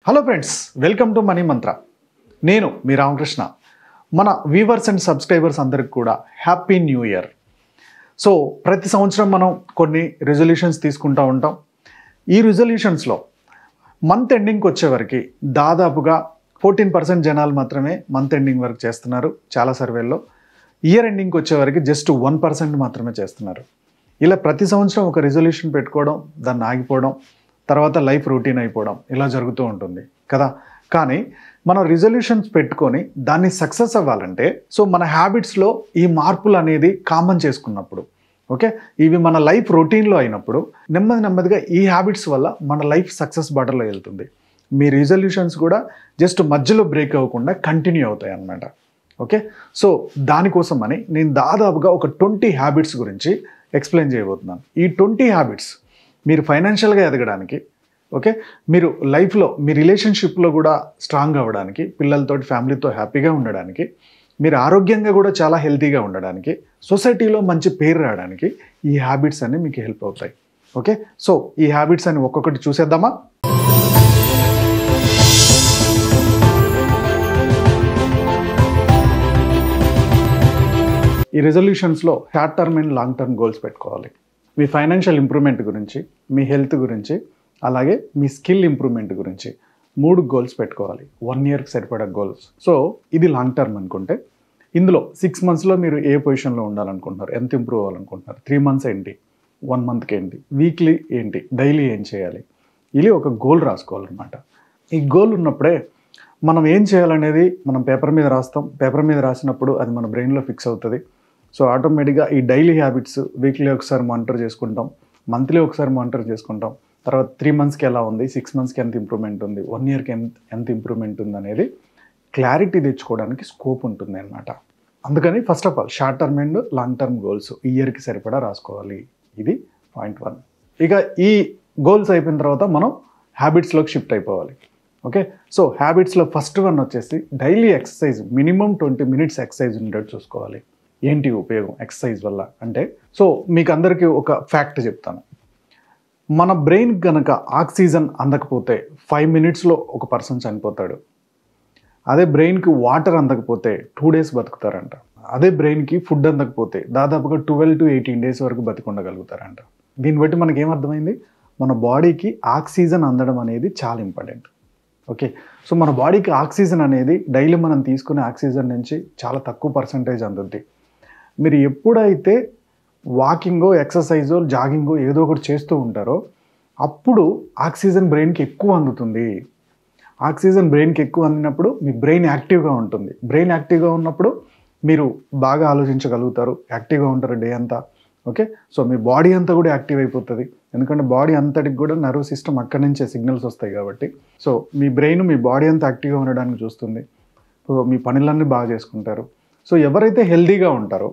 Hello friends, welcome to money మంత్ర. నేను మీ రామకృష్ణ. మన viewers and subscribers అందరికి కూడా హ్యాపీ న్యూ ఇయర్. సో ప్రతి సంవత్సరం మనం కొన్ని రెజల్యూషన్స్ తీసుకుంటూ ఉంటాం. ఈ రెజల్యూషన్స్లో మంత్ ఎండింగ్కి వచ్చేవరకు దాదాపుగా 14% జనాలు మాత్రమే మంత్ ఎండింగ్ వరకు చేస్తున్నారు. చాలా సర్వేల్లో ఇయర్ ఎండింగ్కి వచ్చేవరకు జస్ట్ 1% మాత్రమే చేస్తున్నారు. ఇలా ప్రతి సంవత్సరం ఒక రెజల్యూషన్ పెట్టుకోవడం, దాన్ని ఆగిపోవడం, తర్వాత లైఫ్ రొటీన్ అయిపోవడం ఇలా జరుగుతూ ఉంటుంది కదా. కానీ మనం రిజల్యూషన్స్ పెట్టుకొని దాన్ని సక్సెస్ అవ్వాలంటే సో మన హ్యాబిట్స్లో ఈ మార్పులు అనేది కామన్ చేసుకున్నప్పుడు, ఓకే, ఇవి మన లైఫ్ రొటీన్లో అయినప్పుడు నెమ్మదిగా ఈ హ్యాబిట్స్ వల్ల మన లైఫ్ సక్సెస్ బాటలో వెళ్తుంది. మీ రిజల్యూషన్స్ కూడా జస్ట్ మధ్యలో బ్రేక్ అవ్వకుండా కంటిన్యూ అవుతాయి అన్నమాట. ఓకే, సో దానికోసం అని నేను దాదాపుగా ఒక 20 హ్యాబిట్స్ గురించి ఎక్స్ప్లెయిన్ చేయబోతున్నాను. ఈ 20 హ్యాబిట్స్ మీరు ఫైనాన్షియల్గా ఎదగడానికి, ఓకే, మీరు లైఫ్లో మీ రిలేషన్షిప్లో కూడా స్ట్రాంగ్ అవ్వడానికి, పిల్లలతోటి ఫ్యామిలీతో హ్యాపీగా ఉండడానికి, మీరు ఆరోగ్యంగా కూడా చాలా హెల్తీగా ఉండడానికి, సొసైటీలో మంచి పేరు రావడానికి ఈ హ్యాబిట్స్ అన్ని మీకు హెల్ప్ అవుతాయి. ఓకే, సో ఈ హ్యాబిట్స్ అని ఒక్కొక్కటి చూసేద్దామా. ఈ రెజల్యూషన్స్లో short term and long term goals పెట్టుకోవాలి. మీ ఫైనాన్షియల్ ఇంప్రూవ్మెంట్ గురించి, మీ హెల్త్ గురించి, అలాగే మీ స్కిల్ ఇంప్రూవ్మెంట్ గురించి 3 గోల్స్ పెట్టుకోవాలి. 1 ఇయర్కి సరిపడా గోల్స్. సో ఇది లాంగ్ టర్మ్ అనుకుంటే ఇందులో 6 మంత్స్లో మీరు ఏ పొజిషన్లో ఉండాలనుకుంటున్నారు, ఎంత ఇంప్రూవ్ అవ్వాలనుకుంటున్నారు, 3 మంత్స్ ఏంటి, 1 మంత్కి ఏంటి, వీక్లీ ఏంటి, డైలీ ఏం చేయాలి, ఇది ఒక గోల్ రాసుకోవాలన్నమాట. ఈ గోల్ ఉన్నప్పుడే మనం ఏం చేయాలనేది మనం పేపర్ మీద రాస్తాం. పేపర్ మీద రాసినప్పుడు అది మన బ్రెయిన్లో ఫిక్స్ అవుతుంది. సో ఆటోమేటిక్గా ఈ డైలీ హ్యాబిట్స్ వీక్లీ ఒకసారి మానిటర్ చేసుకుంటాం, మంత్లీ ఒకసారి మానిటర్ చేసుకుంటాం. తర్వాత 3 మంత్స్కి ఎలా ఉంది, 6 మంత్స్కి ఎంత ఇంప్రూవ్మెంట్ ఉంది, 1 ఇయర్కి ఎంత ఇంప్రూవ్మెంట్ ఉంది అనేది క్లారిటీ తెచ్చుకోవడానికి స్కోప్ ఉంటుంది అన్నమాట. అందుకని first of all short term and long term goals ఇయర్కి సరిపడా రాసుకోవాలి. ఇది పాయింట్ 1. ఇక ఈ గోల్స్ అయిపోయిన తర్వాత మనం హ్యాబిట్స్లోకి షిఫ్ట్ అయిపోవాలి. ఓకే, సో హ్యాబిట్స్లో ఫస్ట్ వన్ వచ్చేసి daily exercise, minimum 20 minutes exercise ఉండేట్టు చూసుకోవాలి. ఏంటి ఉపయోగం ఎక్సర్సైజ్ వల్ల అంటే, సో మీకు అందరికీ ఒక ఫ్యాక్ట్ చెప్తాను. మన బ్రెయిన్ కనుక ఆక్సిజన్ అందకపోతే 5 మినిట్స్లో ఒక పర్సన్ చనిపోతాడు. అదే బ్రెయిన్కి వాటర్ అందకపోతే 2 డేస్ బతుకుతారంట. అదే బ్రెయిన్కి ఫుడ్ అందకపోతే దాదాపుగా 12 to 18 డేస్ వరకు బతికుండగలుగుతారంట. దీన్ని బట్టి మనకి ఏమర్థమైంది, మన బాడీకి ఆక్సిజన్ అందడం అనేది చాలా ఇంపార్టెంట్. ఓకే, సో మన బాడీకి ఆక్సిజన్ అనేది డైలీ మనం తీసుకునే ఆక్సిజన్ నుంచి చాలా తక్కువ పర్సంటేజ్ అందుద్ది. మీరు ఎప్పుడైతే వాకింగో, ఎక్సర్సైజో, జాగింగో ఏదో ఒకటి చేస్తూ ఉంటారో అప్పుడు ఆక్సిజన్ బ్రెయిన్కి ఎక్కువ అందుతుంది. ఆక్సిజన్ బ్రెయిన్కి ఎక్కువ అందినప్పుడు మీ బ్రెయిన్ యాక్టివ్గా ఉంటుంది. బ్రెయిన్ యాక్టివ్గా ఉన్నప్పుడు మీరు బాగా ఆలోచించగలుగుతారు, యాక్టివ్గా ఉంటారు డే అంతా. ఓకే, సో మీ బాడీ అంతా కూడా యాక్టివ్ అయిపోతుంది. ఎందుకంటే బాడీ అంతటికి కూడా నర్వ్ సిస్టమ్ అక్కడి నుంచే సిగ్నల్స్ వస్తాయి కాబట్టి. సో మీ బ్రెయిన్ మీ బాడీ అంతా యాక్టివ్గా ఉండడానికి చూస్తుంది. సో మీ పనులన్నీ బాగా చేసుకుంటారు. సో ఎవరైతే హెల్తీగా ఉంటారో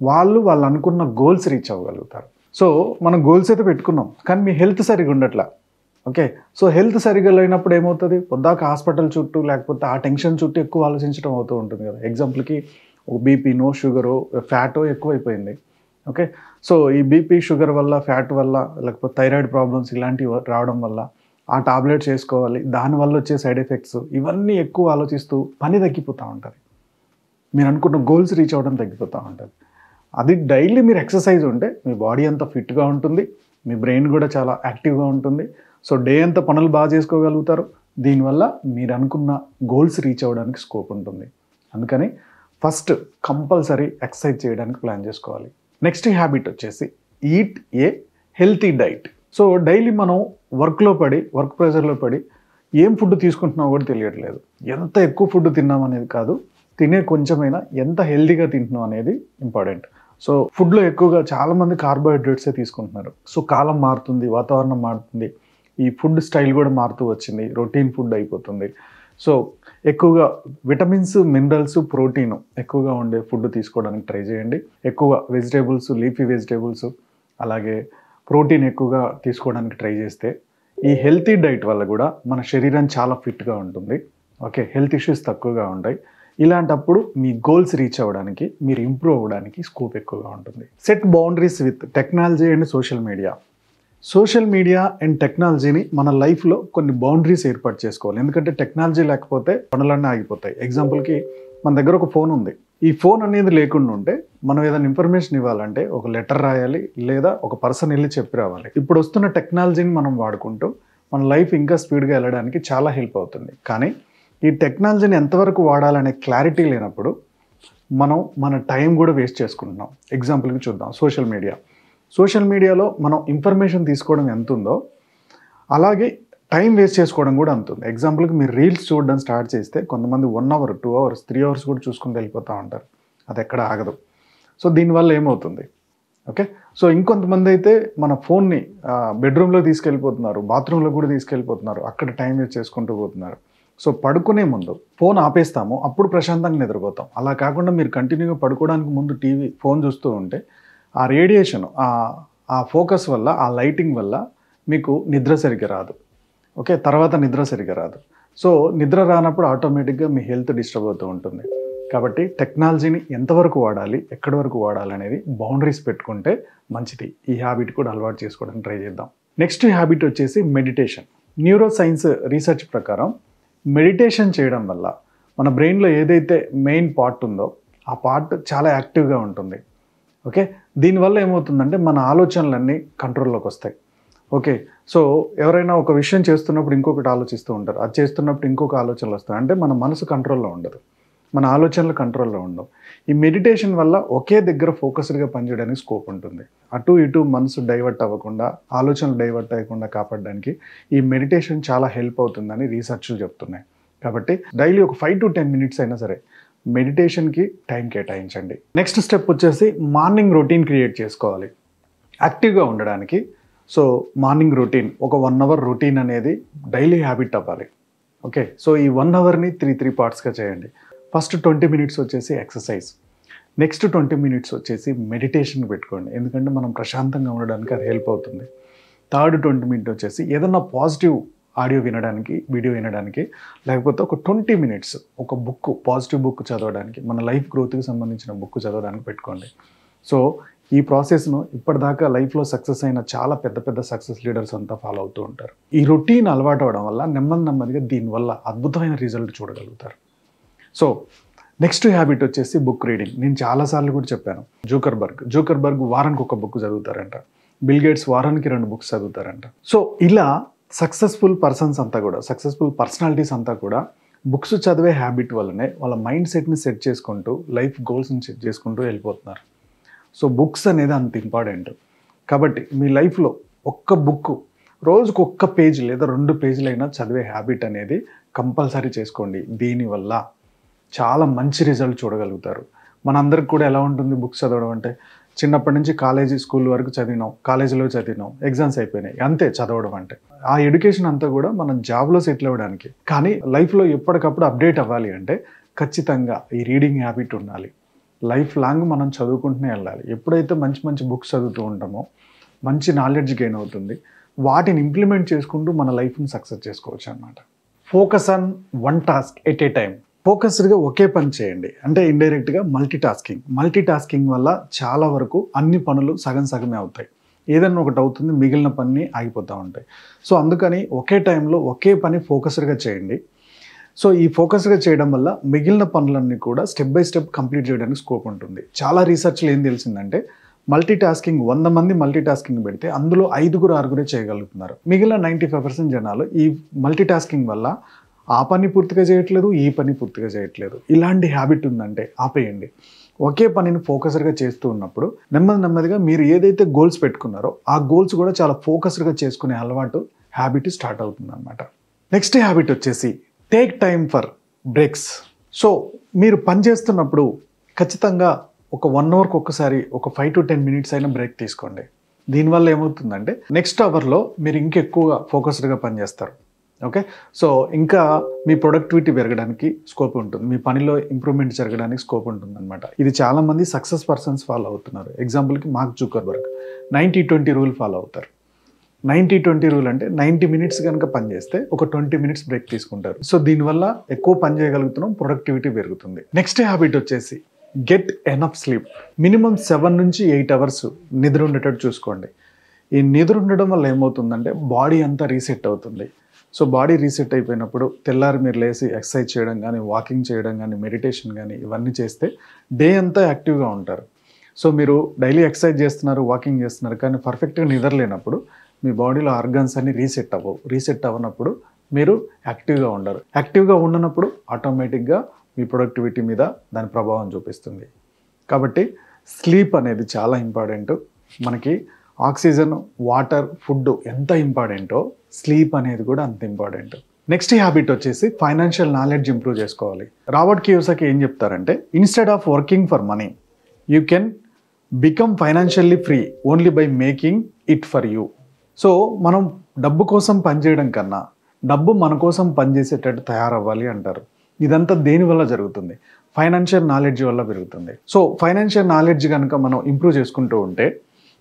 వాళ్ళు అనుకున్న గోల్స్ రీచ్ అవ్వగలుగుతారు. సో మనం గోల్స్ అయితే పెట్టుకున్నాం, కానీ మీ హెల్త్ సరిగా ఉండట్లా. ఓకే, సో హెల్త్ సరిగా లేనప్పుడు ఏమవుతుంది, పొద్దాక హాస్పిటల్ చుట్టూ లేకపోతే ఆ టెన్షన్ చుట్టూ ఎక్కువ ఆలోచించడం అవుతూ ఉంటుంది కదా. ఎగ్జాంపుల్కి బీపీనో, షుగరో, ఫ్యాటో ఎక్కువైపోయింది. ఓకే, సో ఈ బీపీ, షుగర్ వల్ల, ఫ్యాట్ వల్ల, లేకపోతే థైరాయిడ్ ప్రాబ్లమ్స్ ఇలాంటివి రావడం వల్ల ఆ టాబ్లెట్స్ వేసుకోవాలి, దానివల్ల వచ్చే సైడ్ ఎఫెక్ట్స్, ఇవన్నీ ఎక్కువ ఆలోచిస్తూ పని తగ్గిపోతూ ఉంటుంది. మీరు అనుకున్న గోల్స్ రీచ్ అవ్వడం తగ్గిపోతూ ఉంటుంది. అది డైలీ మీరు ఎక్సర్సైజ్ ఉంటే మీ బాడీ అంతా ఫిట్గా ఉంటుంది, మీ బ్రెయిన్ కూడా చాలా యాక్టివ్గా ఉంటుంది. సో డే అంతా పనులు బాగా చేసుకోగలుగుతారు. దీనివల్ల మీరు అనుకున్న గోల్స్ రీచ్ అవ్వడానికి స్కోప్ ఉంటుంది. అందుకని ఫస్ట్ కంపల్సరీ ఎక్సర్సైజ్ చేయడానికి ప్లాన్ చేసుకోవాలి. నెక్స్ట్ హ్యాబిట్ వచ్చేసి eat a healthy diet. So daily మనం వర్క్ ప్రెషర్లో పడి ఏం ఫుడ్ తీసుకుంటున్నామో కూడా తెలియట్లేదు. ఎంత ఎక్కువ ఫుడ్ తిన్నాం అనేది కాదు, తినే కొంచెమైనా ఎంత హెల్తీగా తింటున్నాం అనేది ఇంపార్టెంట్. సో ఫుడ్లో ఎక్కువగా చాలామంది కార్బోహైడ్రేట్సే తీసుకుంటున్నారు. సో కాలం మారుతుంది, వాతావరణం మారుతుంది, ఈ ఫుడ్ స్టైల్ కూడా మారుతూ వచ్చింది, రొటీన్ ఫుడ్ అయిపోతుంది. సో ఎక్కువగా విటమిన్స్, మినరల్స్, ప్రోటీన్ ఎక్కువగా ఉండే ఫుడ్ తీసుకోవడానికి ట్రై చేయండి. ఎక్కువగా వెజిటేబుల్స్, లీఫీ వెజిటేబుల్స్, అలాగే ప్రోటీన్ ఎక్కువగా తీసుకోవడానికి ట్రై చేస్తే ఈ హెల్తీ డైట్ వల్ల కూడా మన శరీరం చాలా ఫిట్గా ఉంటుంది. ఓకే, హెల్త్ ఇష్యూస్ తక్కువగా ఉంటాయి. ఇలాంటప్పుడు మీ గోల్స్ రీచ్ అవ్వడానికి, మీరు ఇంప్రూవ్ అవ్వడానికి స్కోప్ ఎక్కువగా ఉంటుంది. Set boundaries with technology and social media. Social media and టెక్నాలజీని మన లైఫ్లో కొన్ని బౌండరీస్ ఏర్పాటు చేసుకోవాలి. ఎందుకంటే టెక్నాలజీ లేకపోతే పనులన్నీ ఆగిపోతాయి. ఎగ్జాంపుల్కి మన దగ్గర ఒక ఫోన్ ఉంది. ఈ ఫోన్ అనేది లేకుండా ఉంటే మనం ఏదైనా ఇన్ఫర్మేషన్ ఇవ్వాలంటే ఒక లెటర్ రాయాలి, లేదా ఒక పర్సన్ వెళ్ళి చెప్పి రావాలి. ఇప్పుడు వస్తున్న టెక్నాలజీని మనం వాడుకుంటూ మన లైఫ్ ఇంకా స్పీడ్గా వెళ్ళడానికి చాలా హెల్ప్ అవుతుంది. కానీ ఈ టెక్నాలజీని ఎంతవరకు వాడాలనే క్లారిటీ లేనప్పుడు మనం మన టైం కూడా వేస్ట్ చేసుకుంటున్నాం. ఎగ్జాంపుల్కి చూద్దాం, సోషల్ మీడియాలో మనం ఇన్ఫర్మేషన్ తీసుకోవడం ఎంత ఉందో అలాగే టైం వేస్ట్ చేసుకోవడం కూడా అంత ఉంది. ఎగ్జాంపుల్కి మీరు రీల్స్ చూడడం స్టార్ట్ చేస్తే కొంతమంది 1 hour, 2 hours, 3 hours కూడా చూసుకుంటూ వెళ్ళిపోతూ ఉంటారు. అది ఎక్కడ ఆగదు. సో దీనివల్ల ఏమవుతుంది, ఓకే, సో ఇంకొంతమంది అయితే మన ఫోన్ని బెడ్రూమ్లో తీసుకెళ్ళిపోతున్నారు, బాత్రూంలో కూడా తీసుకెళ్ళిపోతున్నారు, అక్కడ టైం వేస్ట్ చేసుకుంటూ పోతున్నారు. సో పడుకునే ముందు ఫోన్ ఆపేస్తాము, అప్పుడు ప్రశాంతంగా నిద్రపోతాం. అలా కాకుండా మీరు కంటిన్యూగా పడుకోవడానికి ముందు ఫోన్ చూస్తూ ఉంటే ఆ రేడియేషన్, ఆ ఫోకస్ వల్ల, ఆ లైటింగ్ వల్ల మీకు నిద్ర సరిగ్గా రాదు. ఓకే, తర్వాత నిద్ర సరిగ్గా రాదు. సో నిద్ర రానప్పుడు ఆటోమేటిక్గా మీ హెల్త్ డిస్టర్బ్ అవుతూ ఉంటుంది. కాబట్టి టెక్నాలజీని ఎంతవరకు వాడాలి, ఎక్కడి వరకు వాడాలి అనేది బౌండరీస్ పెట్టుకుంటే మంచిది. ఈ హ్యాబిట్ కూడా అలవాటు చేసుకోవడానికి ట్రై చేద్దాం. నెక్స్ట్ హ్యాబిట్ వచ్చేసి మెడిటేషన్. న్యూరో సైన్స్ రీసెర్చ్ ప్రకారం మెడిటేషన్ చేయడం వల్ల మన బ్రెయిన్లో ఏదైతే మెయిన్ పార్ట్ ఉందో ఆ పార్ట్ చాలా యాక్టివ్గా ఉంటుంది. ఓకే, దీనివల్ల ఏమవుతుందంటే మన ఆలోచనలన్నీ కంట్రోల్లోకి వస్తాయి. ఓకే, సో ఎవరైనా ఒక విషయం చేస్తున్నప్పుడు ఇంకొకటి ఆలోచిస్తూ ఉంటారు, అది చేస్తున్నప్పుడు ఇంకొక ఆలోచనలు వస్తాయి. అంటే మన మనసు కంట్రోల్లో ఉండదు, మన ఆలోచనలు కంట్రోల్లో ఉండవు. ఈ మెడిటేషన్ వల్ల ఒకే దగ్గర ఫోకస్డ్గా పనిచేయడానికి స్కోప్ ఉంటుంది. అటు ఇటు మనసు డైవర్ట్ అవ్వకుండా, ఆలోచనలు డైవర్ట్ అవ్వకుండా కాపాడడానికి ఈ మెడిటేషన్ చాలా హెల్ప్ అవుతుందని రీసెర్చ్లు చెప్తున్నాయి. కాబట్టి డైలీ ఒక 5 to 10 minutes అయినా సరే మెడిటేషన్కి టైం కేటాయించండి. నెక్స్ట్ స్టెప్ వచ్చేసి మార్నింగ్ రొటీన్ క్రియేట్ చేసుకోవాలి యాక్టివ్గా ఉండడానికి. సో మార్నింగ్ రొటీన్, ఒక 1 hour రొటీన్ అనేది డైలీ హ్యాబిట్ అవ్వాలి. ఓకే, సో ఈ 1 hourని 3 partsగా చేయండి. ఫస్ట్ 20 minutes వచ్చేసి ఎక్సర్సైజ్, నెక్స్ట్ 20 minutes వచ్చేసి మెడిటేషన్ పెట్టుకోండి, ఎందుకంటే మనం ప్రశాంతంగా ఉండడానికి అది హెల్ప్ అవుతుంది. థర్డ్ 20 minutes వచ్చేసి ఏదన్నా పాజిటివ్ ఆడియో వినడానికి, వీడియో వినడానికి, లేకపోతే ఒక 20 minutes ఒక బుక్, పాజిటివ్ బుక్ చదవడానికి, మన లైఫ్ గ్రోత్కి సంబంధించిన బుక్ చదవడానికి పెట్టుకోండి. సో ఈ ప్రాసెస్ను ఇప్పటిదాకా లైఫ్లో సక్సెస్ అయిన చాలా పెద్ద సక్సెస్ లీడర్స్ అంతా ఫాలో అవుతూ ఉంటారు. ఈ రొటీన్ అలవాటు అవడం వల్ల నెమ్మదిగా దీనివల్ల అద్భుతమైన రిజల్ట్ చూడగలుగుతారు. సో నెక్స్ట్ హ్యాబిట్ వచ్చేసి బుక్ రీడింగ్. నేను చాలాసార్లు కూడా చెప్పాను, జూకర్బర్గ్ వారానికి ఒక బుక్ చదువుతారంట, బిల్ గేట్స్ వారానికి 2 books చదువుతారంట. సో ఇలా సక్సెస్ఫుల్ పర్సనాలిటీస్ అంతా కూడా బుక్స్ చదివే హ్యాబిట్ వల్లనే వాళ్ళ మైండ్ సెట్ని సెట్ చేసుకుంటూ, లైఫ్ గోల్స్ని సెట్ చేసుకుంటూ వెళ్ళిపోతున్నారు. సో బుక్స్ అనేది అంత ఇంపార్టెంట్. కాబట్టి మీ లైఫ్లో ఒక్క బుక్, రోజుకు 1 page లేదా 2 pages అయినా చదివే హ్యాబిట్ అనేది కంపల్సరీ చేసుకోండి. దీనివల్ల చాలా మంచి రిజల్ట్ చూడగలుగుతారు. మనందరికి కూడా ఎలా ఉంటుంది బుక్స్ చదవడం అంటే, చిన్నప్పటి నుంచి స్కూల్ వరకు చదివినాం, కాలేజీలో చదివినాం, ఎగ్జామ్స్ అయిపోయినాయి, అంతే చదవడం అంటే. ఆ ఎడ్యుకేషన్ అంతా కూడా మనం జాబ్లో సెటిల్ అవ్వడానికి. కానీ లైఫ్లో ఎప్పటికప్పుడు అప్డేట్ అవ్వాలి అంటే ఖచ్చితంగా ఈ రీడింగ్ హ్యాబిట్ ఉండాలి. లైఫ్ లాంగ్ మనం చదువుకుంటూనే వెళ్ళాలి. ఎప్పుడైతే మంచి బుక్స్ చదువుతూ ఉంటామో మంచి నాలెడ్జ్ గెయిన్ అవుతుంది. వాటిని ఇంప్లిమెంట్ చేసుకుంటూ మన లైఫ్ని సక్సెస్ చేసుకోవచ్చు అన్నమాట. Focus on 1 task at a time. ఫోకస్డ్గా ఒకే పని చేయండి. అంటే ఇండైరెక్ట్గా మల్టీటాస్కింగ్ వల్ల చాలా వరకు అన్ని పనులు సగమే అవుతాయి. ఏదైనా ఒకటి అవుతుంది, మిగిలిన పని ఆగిపోతూ ఉంటాయి. సో అందుకని ఒకే టైంలో ఒకే పని ఫోకస్డ్గా చేయండి. సో ఈ ఫోకస్గా చేయడం వల్ల మిగిలిన పనులన్నీ కూడా స్టెప్ బై స్టెప్ కంప్లీట్ చేయడానికి స్కోప్ ఉంటుంది. చాలా రీసెర్చ్లు ఏం తెలిసిందంటే, 100 మంది మల్టీటాస్కింగ్ పెడితే అందులో 5-6 చేయగలుగుతున్నారు. మిగిలిన 95% జనాలు ఈ మల్టీటాస్కింగ్ వల్ల ఆ పని పూర్తిగా చేయట్లేదు, ఈ పని పూర్తిగా చేయట్లేదు. ఇలాంటి హ్యాబిట్ ఉందంటే ఆపేయండి. ఒకే పనిని ఫోకస్డ్గా చేస్తూ ఉన్నప్పుడు నెమ్మదిగా మీరు ఏదైతే గోల్స్ పెట్టుకున్నారో ఆ గోల్స్ కూడా చాలా ఫోకస్డ్గా చేసుకునే హ్యాబిట్ స్టార్ట్ అవుతుంది అన్నమాట. నెక్స్ట్ హ్యాబిట్ వచ్చేసి take time for breaks. So మీరు పని చేస్తున్నప్పుడు ఖచ్చితంగా ఒక 1 hourకి ఒకసారి ఒక 5 to 10 minutes అయినా బ్రేక్ తీసుకోండి. దీనివల్ల ఏమవుతుందంటే నెక్స్ట్ అవర్లో మీరు ఇంకెక్కువగా ఫోకస్డ్గా పనిచేస్తారు. ఓకే, సో ఇంకా మీ ప్రొడక్టివిటీ పెరగడానికి స్కోప్ ఉంటుంది, మీ పనిలో ఇంప్రూవ్మెంట్ జరగడానికి స్కోప్ ఉంటుంది అనమాట. ఇది చాలామంది సక్సెస్ పర్సన్స్ ఫాలో అవుతున్నారు. ఎగ్జాంపుల్కి మార్క్ జూకర్బర్గ్ 90-20 రూల్ ఫాలో అవుతారు. 90-20 రూల్ అంటే 90 minutes కనుక పని చేస్తే ఒక 20 minutes బ్రేక్ తీసుకుంటారు. సో దీనివల్ల ఎక్కువ పని చేయగలుగుతున్నాం, ప్రొడక్టివిటీ పెరుగుతుంది. నెక్స్ట్ హ్యాబిట్ వచ్చేసి గెట్ ఎనఫ్ స్లీప్. మినిమం 7 నుంచి 8 hours నిద్ర ఉండేటట్టు చూసుకోండి. ఈ నిద్ర ఉండడం వల్ల ఏమవుతుందంటే బాడీ అంతా రీసెట్ అవుతుంది. సో బాడీ రీసెట్ అయిపోయినప్పుడు తెల్లారి మీరు లేసి ఎక్సర్సైజ్ చేయడం కానీ, వాకింగ్ చేయడం కానీ, మెడిటేషన్ కానీ ఇవన్నీ చేస్తే డే అంతా యాక్టివ్గా ఉంటారు. సో మీరు డైలీ ఎక్సర్సైజ్ చేస్తున్నారు, వాకింగ్ చేస్తున్నారు, కానీ పర్ఫెక్ట్గా నిద్ర లేనప్పుడు మీ బాడీలో ఆర్గన్స్ అన్ని రీసెట్ అవ్వవు. రీసెట్ అవ్వనప్పుడు మీరు యాక్టివ్గా ఉండరు. యాక్టివ్గా ఉండనప్పుడు ఆటోమేటిక్గా మీ ప్రొడక్టివిటీ మీద దాని ప్రభావం చూపిస్తుంది. కాబట్టి స్లీప్ అనేది చాలా ఇంపార్టెంట్. మనకి ఆక్సిజన్, వాటర్, ఫుడ్ ఎంత ఇంపార్టెంటో స్లీప్ అనేది కూడా అంత ఇంపార్టెంట్. నెక్స్ట్ హ్యాబిట్ వచ్చేసి ఫైనాన్షియల్ నాలెడ్జ్ ఇంప్రూవ్ చేసుకోవాలి. రాబర్ట్ కియోసాకి ఏం చెప్తారంటే, instead of working for money you can become financially free only by making it for you. So మనం డబ్బు కోసం పనిచేయడం కన్నా డబ్బు మన కోసం పనిచేసేటట్టు తయారవ్వాలి అంటారు. ఇదంతా దేనివల్ల జరుగుతుంది? ఫైనాన్షియల్ నాలెడ్జ్ వల్ల పెరుగుతుంది. సో ఫైనాన్షియల్ నాలెడ్జ్ కనుక మనం ఇంప్రూవ్ చేసుకుంటూ ఉంటే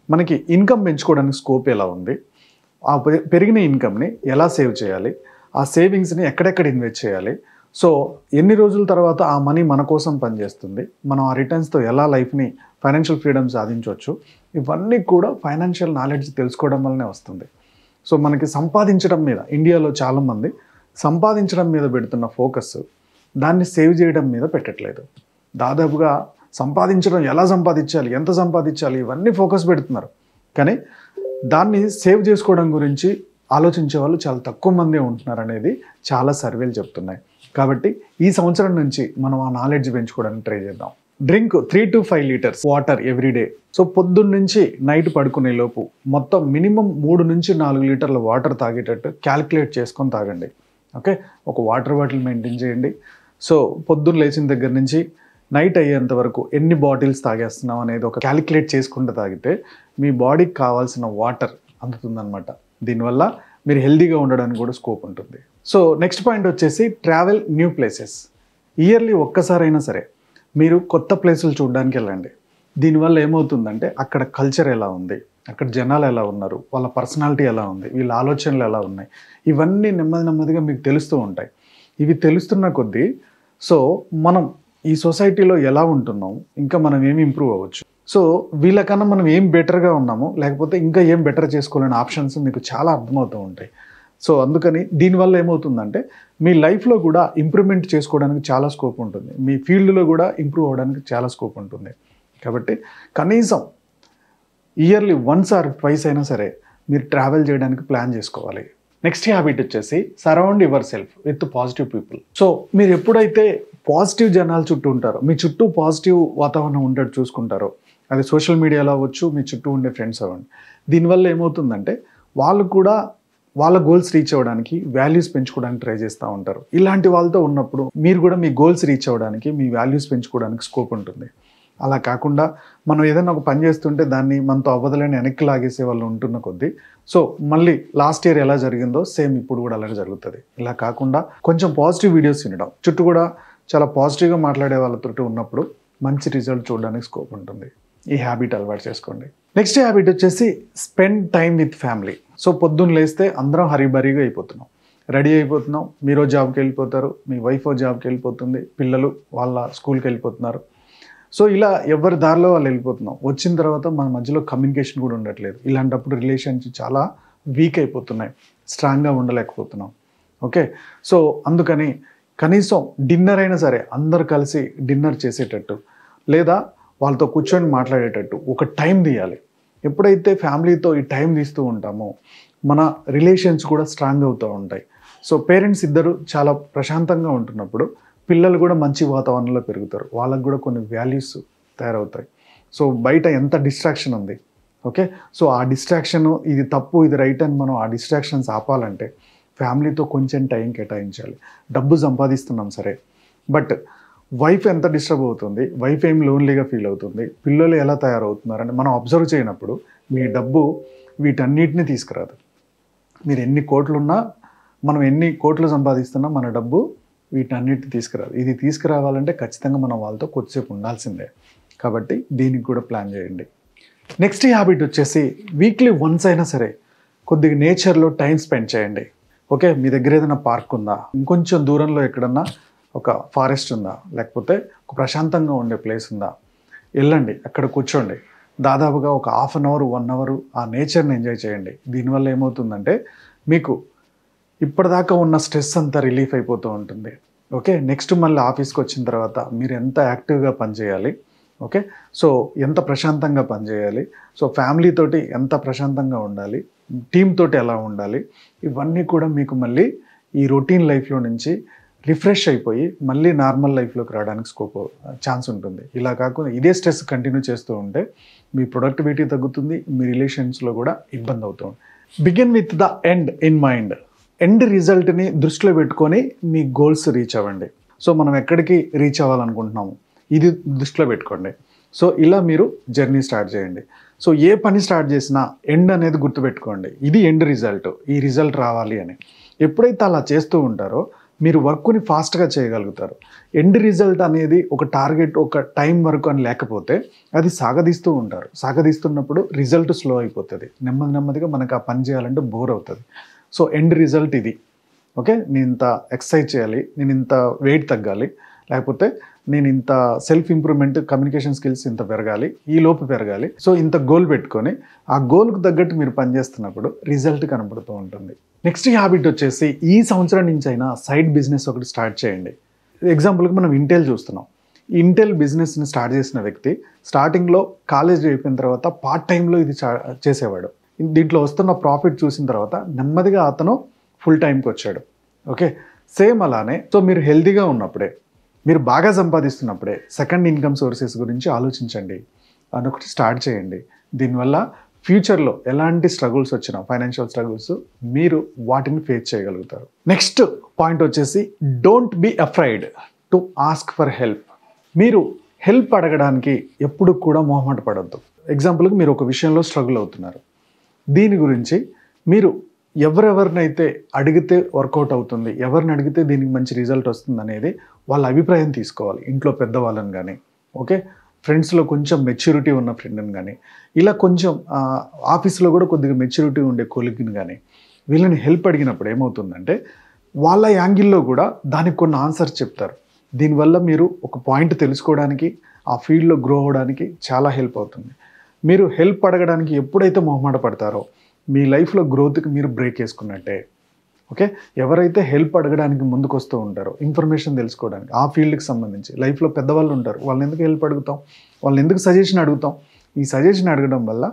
మనకి ఇన్కమ్ పెంచుకోవడానికి స్కోప్ ఎలా ఉంది, ఆ పెరిగిన ఇన్కమ్ని ఎలా సేవ్ చేయాలి, ఆ సేవింగ్స్ని ఎక్కడెక్కడ ఇన్వెస్ట్ చేయాలి, సో ఎన్ని రోజుల తర్వాత ఆ మనీ మన కోసం పనిచేస్తుంది, మనం ఆ రిటర్న్స్తో ఎలా లైఫ్ని ఫైనాన్షియల్ ఫ్రీడమ్ సాధించవచ్చు, ఇవన్నీ కూడా ఫైనాన్షియల్ నాలెడ్జ్ తెలుసుకోవడం వల్లనే వస్తుంది. సో మనకి సంపాదించడం మీద, ఇండియాలో చాలామంది సంపాదించడం మీద పెడుతున్న ఫోకస్ దాన్ని సేవ్ చేయడం మీద పెట్టట్లేదు. దాదాపుగా సంపాదించడం, ఎలా సంపాదించాలి, ఎంత సంపాదించాలి, ఇవన్నీ ఫోకస్ పెడుతున్నారు. కానీ దాన్ని సేవ్ చేసుకోవడం గురించి ఆలోచించే వాళ్ళు చాలా తక్కువ మందే ఉంటున్నారు అనేది చాలా సర్వేలు చెప్తున్నాయి. కాబట్టి ఈ సంవత్సరం నుంచి మనం ఆ నాలెడ్జ్ పెంచుకోవడానికి ట్రై చేద్దాం. Drink 3 to 5 litres water everyday. So పొద్దున్న నుంచి నైట్ పడుకునే లోపు మొత్తం మినిమం 3 నుంచి 4 లీటర్ల వాటర్ తాగేటట్టు క్యాలిక్యులేట్ చేసుకొని తాగండి. ఓకే, ఒక వాటర్ బాటిల్ మెయింటైన్ చేయండి. సో పొద్దున్న లేచిన దగ్గర నుంచి నైట్ అయ్యేంత వరకు ఎన్ని బాటిల్స్ తాగేస్తున్నాం అనేది ఒక క్యాలిక్యులేట్ చేసుకుంటూ తాగితే మీ బాడీకి కావాల్సిన వాటర్ అందుతుందన్నమాట. దీనివల్ల మీరు హెల్తీగా ఉండడానికి కూడా స్కోప్ ఉంటుంది. సో నెక్స్ట్ పాయింట్ వచ్చేసి ట్రావెల్ న్యూ ప్లేసెస్. ఇయర్లీ ఒక్కసారైనా సరే మీరు కొత్త ప్లేసులు చూడడానికి వెళ్ళండి. దీనివల్ల ఏమవుతుందంటే అక్కడ కల్చర్ ఎలా ఉంది, అక్కడ జనాలు ఎలా ఉన్నారు, వాళ్ళ పర్సనాలిటీ ఎలా ఉంది, వీళ్ళ ఆలోచనలు ఎలా ఉన్నాయి, ఇవన్నీ నెమ్మదిగా మీకు తెలుస్తూ ఉంటాయి. ఇవి తెలుస్తున్న కొద్దీ సో మనం ఈ సొసైటీలో ఎలా ఉంటున్నాం, ఇంకా మనం ఏమి ఇంప్రూవ్ అవ్వచ్చు, సో వీళ్ళకన్నా మనం ఏం బెటర్గా ఉన్నాము, లేకపోతే ఇంకా ఏం బెటర్ చేసుకోవాలనే ఆప్షన్స్ మీకు చాలా అర్థమవుతూ ఉంటాయి. సో అందుకని దీనివల్ల ఏమవుతుందంటే మీ లైఫ్లో కూడా ఇంప్రూవ్మెంట్ చేసుకోవడానికి చాలా స్కోప్ ఉంటుంది, మీ ఫీల్డ్లో కూడా ఇంప్రూవ్ అవ్వడానికి చాలా స్కోప్ ఉంటుంది. కాబట్టి కనీసం ఇయర్లీ 1 or 2 అయినా సరే మీరు ట్రావెల్ చేయడానికి ప్లాన్ చేసుకోవాలి. నెక్స్ట్ హ్యాబిట్ వచ్చేసి surround your self with positive people. So మీరు ఎప్పుడైతే పాజిటివ్ జనాలు చుట్టూ ఉంటారో, మీ చుట్టూ పాజిటివ్ వాతావరణం ఉండేట్టు చూసుకుంటారో, అది సోషల్ మీడియాలో అవ్వచ్చు, మీ చుట్టూ ఉండే ఫ్రెండ్స్ అవ్వండి, దీనివల్ల ఏమవుతుందంటే వాళ్ళు కూడా వాళ్ళ గోల్స్ రీచ్ అవ్వడానికి, వాల్యూస్ పెంచుకోవడానికి ట్రై చేస్తూ ఉంటారు. ఇలాంటి వాళ్ళతో ఉన్నప్పుడు మీరు కూడా మీ గోల్స్ రీచ్ అవ్వడానికి, మీ వాల్యూస్ పెంచుకోవడానికి స్కోప్ ఉంటుంది. అలా కాకుండా మనం ఏదైనా ఒక పని చేస్తుంటే దాన్ని మనతో అవ్వదలేని వెనక్కి లాగేసే వాళ్ళు ఉంటున్న కొద్దీ సో మళ్ళీ లాస్ట్ ఇయర్ ఎలా జరిగిందో సేమ్ ఇప్పుడు కూడా అలాగే జరుగుతుంది. ఇలా కాకుండా కొంచెం పాజిటివ్ వీడియోస్ వినడం, చుట్టూ కూడా చాలా పాజిటివ్గా మాట్లాడే వాళ్ళతో ఉన్నప్పుడు మంచి రిజల్ట్ చూడడానికి స్కోప్ ఉంటుంది. ఈ హ్యాబిట్ అలవాటు చేసుకోండి. నెక్స్ట్ హ్యాబిట్ వచ్చేసి spend time with family. So పొద్దున్న లేస్తే అందరం హరీబరీగా అయిపోతున్నాం, రెడీ అయిపోతున్నాం, మీరు జాబ్కి వెళ్ళిపోతారు, మీ వైఫ్ జాబ్కి వెళ్ళిపోతుంది, పిల్లలు వాళ్ళ స్కూల్కి వెళ్ళిపోతున్నారు. సో ఇలా ఎవరి దారిలో వాళ్ళు వెళ్ళిపోతున్నాం. వచ్చిన తర్వాత మన మధ్యలో కమ్యూనికేషన్ కూడా ఉండట్లేదు. ఇలాంటప్పుడు రిలేషన్స్ చాలా వీక్ అయిపోతున్నాయి, స్ట్రాంగ్గా ఉండలేకపోతున్నాం. ఓకే, సో అందుకని కనీసం డిన్నర్ అయినా సరే అందరు కలిసి డిన్నర్ చేసేటట్టు లేదా వాళ్ళతో కూర్చొని మాట్లాడేటట్టు ఒక టైం తీయాలి. ఎప్పుడైతే ఫ్యామిలీతో ఈ టైం తీస్తూ ఉంటామో మన రిలేషన్స్ కూడా స్ట్రాంగ్ అవుతూ ఉంటాయి. సో పేరెంట్స్ ఇద్దరు చాలా ప్రశాంతంగా ఉంటున్నప్పుడు పిల్లలు కూడా మంచి వాతావరణంలో పెరుగుతారు, వాళ్ళకు కూడా కొన్ని వాల్యూస్ తయారవుతాయి. సో బయట ఎంత డిస్ట్రాక్షన్ ఉంది, ఓకే, సో ఆ డిస్ట్రాక్షన్ ఇది తప్పు ఇది రైట్ అని మనం ఆ డిస్ట్రాక్షన్స్ ఆపాలంటే ఫ్యామిలీతో కొంచెం టైం కేటాయించాలి. డబ్బు సంపాదిస్తున్నాం సరే, బట్ వైఫ్ ఎంత డిస్టర్బ్ అవుతుంది, వైఫ్ ఏం లోన్లీగా ఫీల్ అవుతుంది, పిల్లలు ఎలా తయారవుతున్నారని మనం అబ్జర్వ్ చేయనప్పుడు మీ డబ్బు వీటన్నిటిని తీసుకురాదు. మీరు ఎన్ని కోట్లున్నా, మనం ఎన్ని కోట్లు సంపాదిస్తున్నా మన డబ్బు వీటన్నిటిని తీసుకురాదు. ఇది తీసుకురావాలంటే ఖచ్చితంగా మనం వాళ్ళతో కొద్దిసేపు ఉండాల్సిందే. కాబట్టి దీనికి కూడా ప్లాన్ చేయండి. నెక్స్ట్ హ్యాబిట్ వచ్చేసి వీక్లీ వన్స్ అయినా సరే కొద్దిగా నేచర్లో టైం స్పెండ్ చేయండి. ఓకే, మీ దగ్గర ఏదైనా పార్క్ ఉందా, ఇంకొంచెం దూరంలో ఎక్కడన్నా ఒక ఫారెస్ట్ ఉందా, లేకపోతే ఒక ప్రశాంతంగా ఉండే ప్లేస్ ఉందా, వెళ్ళండి, అక్కడ కూర్చోండి. దాదాపుగా ఒక హాఫ్ అన్ అవర్ 1 అవర్ ఆ నేచర్ని ఎంజాయ్ చేయండి. దీనివల్ల ఏమవుతుందంటే మీకు ఇప్పటిదాకా ఉన్న స్ట్రెస్ అంతా రిలీఫ్ అయిపోతూ ఉంటుంది. ఓకే, నెక్స్ట్ మళ్ళీ ఆఫీస్కి వచ్చిన తర్వాత మీరు ఎంత యాక్టివ్గా పనిచేయాలి, ఓకే, సో ఎంత ప్రశాంతంగా పనిచేయాలి, సో ఫ్యామిలీ తోటి ఎంత ప్రశాంతంగా ఉండాలి, టీమ్ తోటి ఎలా ఉండాలి, ఇవన్నీ కూడా మీకు మళ్ళీ ఈ రొటీన్ లైఫ్లో నుంచి రిఫ్రెష్ అయిపోయి మళ్ళీ నార్మల్ లైఫ్లోకి రావడానికి ఛాన్స్ ఉంటుంది. ఇలా కాకుండా ఇదే స్ట్రెస్ కంటిన్యూ చేస్తూ ఉంటే మీ ప్రొడక్టివిటీ తగ్గుతుంది, మీ రిలేషన్స్లో కూడా ఇబ్బంది అవుతుంది. Begin with the end in mind. End రిజల్ట్ని దృష్టిలో పెట్టుకొని మీ గోల్స్ రీచ్ అవ్వండి. సో మనం ఎక్కడికి రీచ్ అవ్వాలనుకుంటున్నాము ఇది దృష్టిలో పెట్టుకోండి. సో ఇలా మీరు జర్నీ స్టార్ట్ చేయండి. సో ఏ పని స్టార్ట్ చేసినా ఎండ్ అనేది గుర్తుపెట్టుకోండి, ఇది ఎండ్ రిజల్ట్, ఈ రిజల్ట్ రావాలి అని. ఎప్పుడైతే అలా చేస్తూ ఉంటారో మీరు వర్క్ని ఫాస్ట్గా చేయగలుగుతారు. ఎండ్ రిజల్ట్ అనేది ఒక టార్గెట్, ఒక టైం వరకు అని లేకపోతే అది సాగదీస్తూ ఉంటారు. సాగదీస్తున్నప్పుడు రిజల్ట్ స్లో అయిపోతుంది. నెమ్మదిగా మనకు ఆ పని చేయాలంటే బోర్ అవుతుంది. సో ఎండ్ రిజల్ట్ ఇది. ఓకే, నేను ఇంత ఎక్సర్సైజ్ చేయాలి, నేను ఇంత వెయిట్ తగ్గాలి, లేకపోతే నేను ఇంత సెల్ఫ్ ఇంప్రూవ్మెంట్, కమ్యూనికేషన్ స్కిల్స్ ఇంత పెరగాలి, ఈ లోపు పెరగాలి. సో ఇంత గోల్ పెట్టుకొని ఆ గోల్కి తగ్గట్టు మీరు పనిచేస్తున్నప్పుడు రిజల్ట్ కనబడుతూ ఉంటుంది. నెక్స్ట్ హ్యాబిట్ వచ్చేసి ఈ సంవత్సరం నుంచి అయినా సైడ్ బిజినెస్ ఒకటి స్టార్ట్ చేయండి. ఎగ్జాంపుల్కి మనం ఇంటెల్ చూస్తున్నాం. ఇంటెల్ బిజినెస్ని స్టార్ట్ చేసిన వ్యక్తి స్టార్టింగ్లో కాలేజ్ అయిపోయిన తర్వాత పార్ట్ టైంలో ఇది చేసేవాడు. దీంట్లో వస్తున్న ప్రాఫిట్ చూసిన తర్వాత నెమ్మదిగా అతను ఫుల్ టైంకి వచ్చాడు. ఓకే, సేమ్ అలానే సో మీరు హెల్తీగా ఉన్నప్పుడే, మీరు బాగా సంపాదిస్తున్నప్పుడే సెకండ్ ఇన్కమ్ సోర్సెస్ గురించి ఆలోచించండి, అదొకటి స్టార్ట్ చేయండి. దీనివల్ల ఫ్యూచర్లో ఎలాంటి స్ట్రగుల్స్ వచ్చినా, ఫైనాన్షియల్ స్ట్రగుల్స్, మీరు వాటిని ఫేస్ చేయగలుగుతారు. నెక్స్ట్ పాయింట్ వచ్చేసి don't be afraid to ask for help. మీరు హెల్ప్ అడగడానికి ఎప్పుడు కూడా మొహమాట పడద్దు. ఎగ్జాంపుల్కి మీరు ఒక విషయంలో స్ట్రగుల్ అవుతున్నారు, దీని గురించి మీరు ఎవరెవరినైతే అడిగితే వర్కౌట్ అవుతుంది, ఎవరిని అడిగితే దీనికి మంచి రిజల్ట్ వస్తుంది అనేది వాళ్ళ అభిప్రాయం తీసుకోవాలి. ఇంట్లో పెద్దవాళ్ళని కానీ, ఓకే, ఫ్రెండ్స్లో కొంచెం మెచ్యూరిటీ ఉన్న ఫ్రెండ్ని కానీ, ఇలా కొంచెం ఆఫీస్లో కూడా కొద్దిగా మెచ్యూరిటీ ఉండే కొలీగ్ని కానీ, వీళ్ళని హెల్ప్ అడిగినప్పుడు ఏమవుతుందంటే వాళ్ళ యాంగిల్లో కూడా దానికి కొన్ని ఆన్సర్స్ చెప్తారు. దీనివల్ల మీరు ఒక పాయింట్ తెలుసుకోవడానికి, ఆ ఫీల్డ్లో గ్రో అవ్వడానికి చాలా హెల్ప్ అవుతుంది. మీరు హెల్ప్ అడగడానికి ఎప్పుడైతే మొహమాట పడతారో మీ లైఫ్లో గ్రోత్కి మీరు బ్రేక్ వేసుకున్నట్టే. ఓకే, ఎవరైతే హెల్ప్ అడగడానికి ముందుకు వస్తూ ఉంటారో, ఇన్ఫర్మేషన్ తెలుసుకోవడానికి, ఆ ఫీల్డ్కి సంబంధించి లైఫ్లో పెద్దవాళ్ళు ఉంటారు, వాళ్ళని ఎందుకు హెల్ప్ అడుగుతాం, వాళ్ళని ఎందుకు సజెషన్ అడుగుతాం? ఈ సజెషన్ అడగడం వల్ల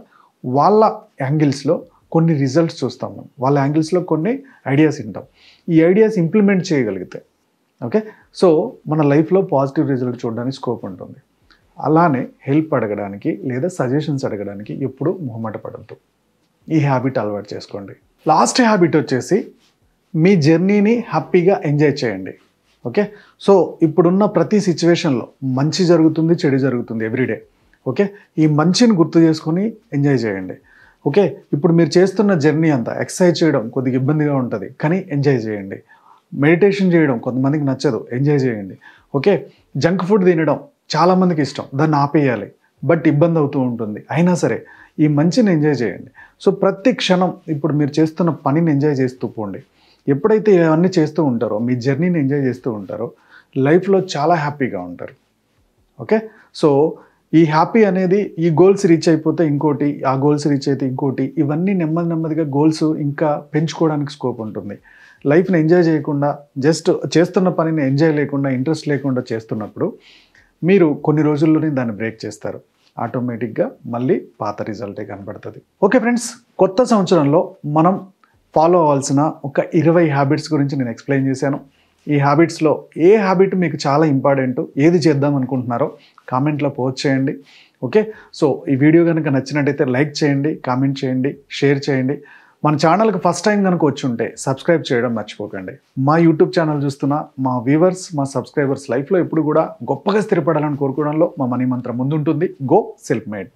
వాళ్ళ యాంగిల్స్లో కొన్ని రిజల్ట్స్ చూస్తాం, మనం వాళ్ళ యాంగిల్స్లో కొన్ని ఐడియాస్ వింటాం. ఈ ఐడియాస్ ఇంప్లిమెంట్ చేయగలిగితే ఓకే, సో మన లైఫ్లో పాజిటివ్ రిజల్ట్ చూడడానికి స్కోప్ ఉంటుంది. అలానే హెల్ప్ అడగడానికి లేదా సజెషన్స్ అడగడానికి ఎప్పుడూ మొహమాట పడద్దు. ఈ హ్యాబిట్ అలవాటు చేసుకోండి. లాస్ట్ హ్యాబిట్ వచ్చేసి మీ జర్నీని హ్యాపీగా ఎంజాయ్ చేయండి. ఓకే, సో ఇప్పుడున్న ప్రతి సిచ్యువేషన్లో మంచి జరుగుతుంది, చెడు జరుగుతుంది ఎవ్రీడే. ఓకే, ఈ మంచిని గుర్తు చేసుకొని ఎంజాయ్ చేయండి. ఓకే, ఇప్పుడు మీరు చేస్తున్న జర్నీ అంతా ఎక్సర్సైజ్ చేయడం కొద్దిగా ఇబ్బందిగా ఉంటుంది, కానీ ఎంజాయ్ చేయండి. మెడిటేషన్ చేయడం కొంతమందికి నచ్చదు, ఎంజాయ్ చేయండి. ఓకే, జంక్ ఫుడ్ తినడం చాలామందికి ఇష్టం, దాన్ని ఆపేయాలి, బట్ ఇబ్బంది అవుతూ ఉంటుంది, అయినా సరే ఈ మంచిని ఎంజాయ్ చేయండి. సో ప్రతి క్షణం ఇప్పుడు మీరు చేస్తున్న పనిని ఎంజాయ్ చేస్తూ పోండి. ఎప్పుడైతే ఇవన్నీ చేస్తూ ఉంటారో, మీ జర్నీని ఎంజాయ్ చేస్తూ ఉంటారో, లైఫ్లో చాలా హ్యాపీగా ఉంటారు. ఓకే, సో ఈ హ్యాపీ అనేది ఈ గోల్స్ రీచ్ అయిపోతే ఇంకోటి, ఆ గోల్స్ రీచ్ అయితే ఇంకోటి, ఇవన్నీ నెమ్మదిగా గోల్స్ ఇంకా పెంచుకోవడానికి స్కోప్ ఉంటుంది. లైఫ్ని ఎంజాయ్ చేయకుండా, జస్ట్ చేస్తున్న పనిని ఎంజాయ్ లేకుండా, ఇంట్రెస్ట్ లేకుండా చేస్తున్నప్పుడు మీరు కొన్ని రోజుల్లోనే దాన్ని బ్రేక్ చేస్తారు. ఆటోమేటిక్గా మళ్ళీ పాత రిజల్టే కనబడుతుంది. ఓకే ఫ్రెండ్స్, కొత్త సంవత్సరంలో మనం ఫాలో అవ్వాల్సిన ఒక 20 హ్యాబిట్స్ గురించి నేను ఎక్స్ప్లెయిన్ చేశాను. ఈ హ్యాబిట్స్లో ఏ హ్యాబిట్ మీకు చాలా ఇంపార్టెంట్, ఏది చేద్దాం అనుకుంటున్నారో కామెంట్లో పోస్ట్ చేయండి. ఓకే, సో ఈ వీడియో కనుక నచ్చినట్టయితే లైక్ చేయండి, కామెంట్ చేయండి, షేర్ చేయండి. మన ఛానల్కి ఫస్ట్ టైం కనుక వచ్చి ఉంటే సబ్స్క్రైబ్ చేయడం మర్చిపోకండి. మా యూట్యూబ్ ఛానల్ చూస్తున్న మా వ్యూవర్స్, మా సబ్స్క్రైబర్స్ లైఫ్లో ఎప్పుడు కూడా గొప్పగా స్థిరపడాలని కోరుకోవడంలో మా మనీ మంత్రం ముందుంటుంది. Go self made.